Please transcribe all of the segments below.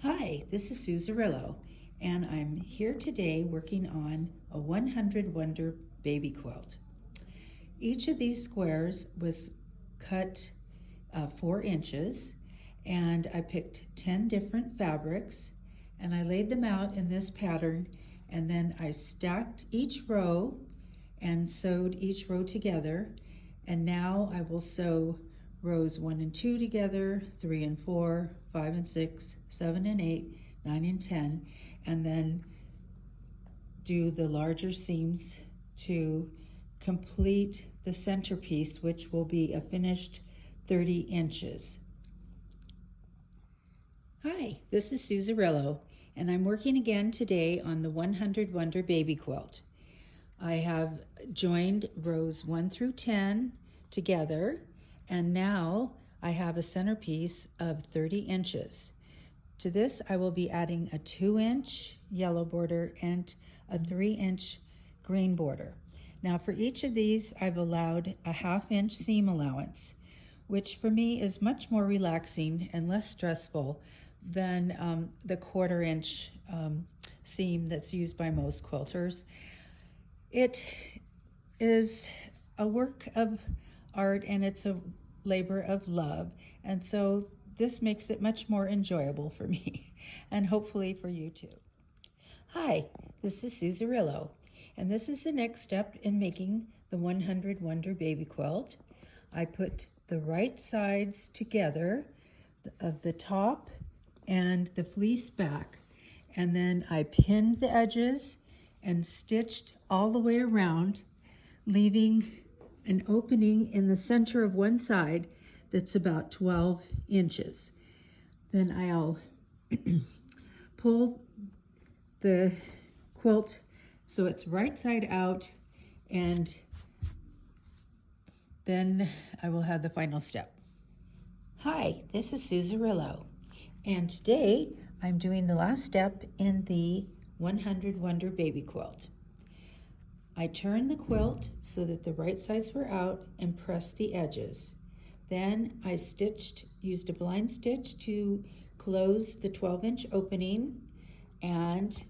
Hi, this is Suzarillo, and I'm here today working on a 100 Wonder baby quilt. Each of these squares was cut 4 inches, and I picked 10 different fabrics, and I laid them out in this pattern, and then I stacked each row and sewed each row together, and now I will sew rows 1 and 2 together, 3 and 4, 5 and 6, 7 and 8, 9 and 10, and then do the larger seams to complete the centerpiece, which will be a finished 30 inches. Hi, this is Suzarillo, and I'm working again today on the 100 Wonder baby quilt. I have joined rows 1 through 10 together, and now I have a centerpiece of 30 inches. To this I will be adding a 2-inch yellow border and a 3-inch green border. Now for each of these I've allowed a 1/2-inch seam allowance, which for me is much more relaxing and less stressful than the 1/4-inch seam that's used by most quilters. It is a work of art and it's a labor of love, and so this makes it much more enjoyable for me and hopefully for you too. Hi, this is Suzarillo, and this is the next step in making the 100 Wonder baby quilt. I put the right sides together of the top and the fleece back, and then I pinned the edges and stitched all the way around, leaving an opening in the center of one side that's about 12 inches. Then I'll pull the quilt so it's right side out, and then I will have the final step. Hi, this is Suzarillo, and today I'm doing the last step in the 100 Wonder baby quilt. I turned the quilt so that the right sides were out and pressed the edges. Then I used a blind stitch to close the 12-inch opening, and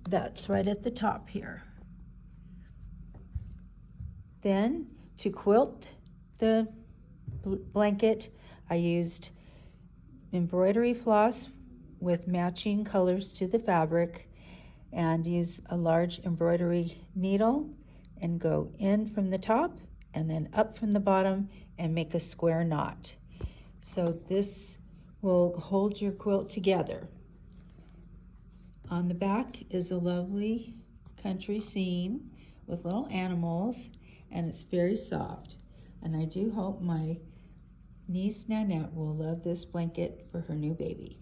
that's right at the top here. Then to quilt the blanket, I used embroidery floss with matching colors to the fabric, and use a large embroidery needle and go in from the top and then up from the bottom and make a square knot. So this will hold your quilt together. On the back is a lovely country scene with little animals, and it's very soft. And I do hope my niece Nanette will love this blanket for her new baby.